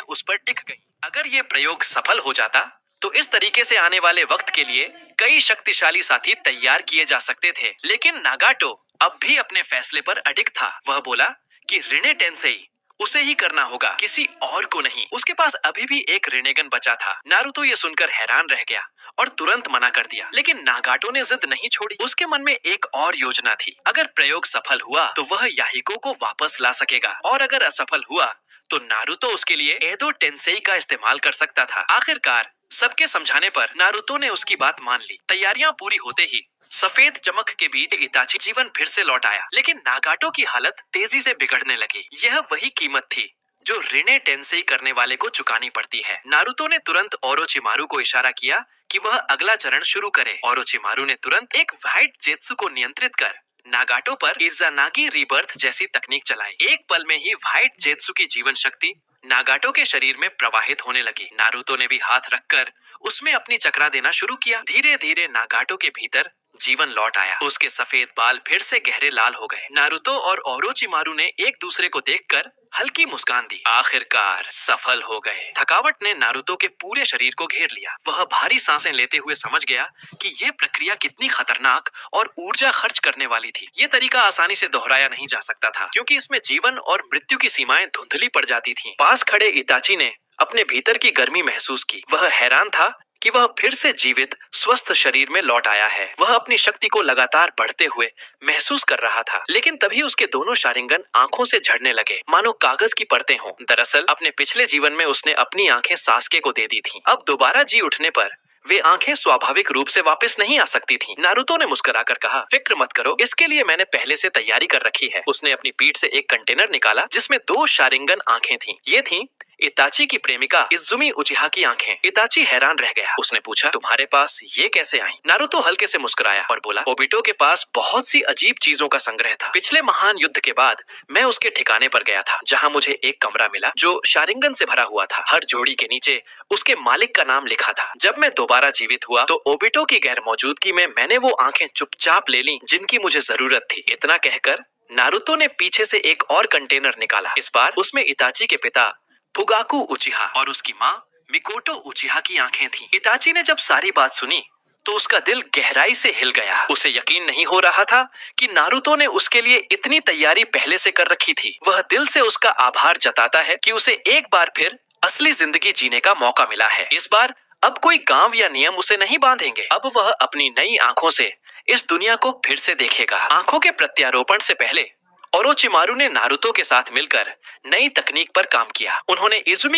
उस पर टिक गई। अगर ये प्रयोग सफल हो जाता तो इस तरीके से आने वाले वक्त के लिए कई शक्तिशाली साथी तैयार किए जा सकते थे। लेकिन नागाटो अब भी अपने फैसले पर अडिग था। वह बोला कि रिने टेंसेई उसे ही करना होगा, किसी और को नहीं। उसके पास अभी भी एक रिनेगन बचा था। नारुतो ये सुनकर हैरान रह गया और तुरंत मना कर दिया। लेकिन नागाटो ने जिद नहीं छोड़ी। उसके मन में एक और योजना थी। अगर प्रयोग सफल हुआ तो वह याहिको को वापस ला सकेगा, और अगर असफल हुआ तो नारुतो उसके लिए एडो टेंसेई का इस्तेमाल कर सकता था। आखिरकार सबके समझाने पर नारुतो ने उसकी बात मान ली। तैयारियां पूरी होते ही सफेद चमक के बीच इताची जीवन फिर से लौट आया। लेकिन नागाटो की हालत तेजी से बिगड़ने लगी। यह वही कीमत थी जो रिने टेंसेई करने वाले को चुकानी पड़ती है। नारुतो ने तुरंत ओरोचिमारू को इशारा किया कि वह अगला चरण शुरू करे। ओरोचिमारू ने तुरंत एक व्हाइट जेत्सु को नियंत्रित कर नागाटो पर इज़ानागी रीबर्थ जैसी तकनीक चलाई। एक पल में ही व्हाइट जेत्सु की जीवन शक्ति नागाटो के शरीर में प्रवाहित होने लगी। नारुतो ने भी हाथ रखकर उसमें अपनी चक्रा देना शुरू किया। धीरे धीरे नागाटो के भीतर जीवन लौट आया। उसके सफेद बाल फिर से गहरे लाल हो गए। नारुतो और ओरोचिमारू ने एक दूसरे को देखकर हल्की मुस्कान दी। आखिरकार सफल हो गए। थकावट ने नारुतो के पूरे शरीर को घेर लिया। वह भारी सांसें लेते हुए समझ गया कि यह प्रक्रिया कितनी खतरनाक और ऊर्जा खर्च करने वाली थी। यह तरीका आसानी से दोहराया नहीं जा सकता था, क्योंकि इसमें जीवन और मृत्यु की सीमाएं धुंधली पड़ जाती थीं। पास खड़े इताची ने अपने भीतर की गर्मी महसूस की। वह हैरान था कि वह फिर से जीवित स्वस्थ शरीर में लौट आया है। वह अपनी शक्ति को लगातार बढ़ते हुए महसूस कर रहा था। लेकिन तभी उसके दोनों शारिंगन आंखों से झड़ने लगे, मानो कागज की परतें हों। दरअसल अपने पिछले जीवन में उसने अपनी आंखें सास्के को दे दी थीं। अब दोबारा जी उठने पर वे आंखें स्वाभाविक रूप से वापस नहीं आ सकती थीं। नारुतो ने मुस्कुराकर कहा, फिक्र मत करो, इसके लिए मैंने पहले से तैयारी कर रखी है। उसने अपनी पीठ से एक कंटेनर निकाला जिसमें 2 शारिंगन आंखें थीं। ये थीं इताची की प्रेमिका इजुमी उचिहा की आंखें। इताची हैरान रह गया। उसने पूछा, तुम्हारे पास ये कैसे आई? नारुतो हल्के से मुस्कुराया और बोला, ओबिटो के पास बहुत सी अजीब चीजों का संग्रह था। पिछले महान युद्ध के बाद मैं उसके ठिकाने पर गया था, जहाँ मुझे एक कमरा मिला जो शारिंगन से भरा हुआ था। हर जोड़ी के नीचे उसके मालिक का नाम लिखा था। जब मैं दोबारा जीवित हुआ तो ओबिटो की गैर मौजूदगी में मैंने वो आंखें चुपचाप ले ली जिनकी मुझे जरूरत थी। इतना कहकर नारुतो ने पीछे से एक और कंटेनर निकाला। इस बार उसमें इताची के पिता फुगाकू उचिहा और उसकी माँ मिकोटो उचिहा की आंखें थीं। इताची ने जब सारी बात सुनी तो उसका दिल गहराई से हिल गया। उसे यकीन नहीं हो रहा था कि नारुतो ने उसके लिए इतनी तैयारी पहले से कर रखी थी। वह दिल से उसका आभार जताता है कि उसे एक बार फिर असली जिंदगी जीने का मौका मिला है। इस बार अब कोई गांव या नियम उसे नहीं बांधेंगे। अब वह अपनी नई आंखों से इस दुनिया को फिर से देखेगा। आंखों के प्रत्यारोपण से पहले ओरोचिमारू ने नारुतो के साथ मिलकर नई तकनीक पर काम किया। उन्होंने इजुमी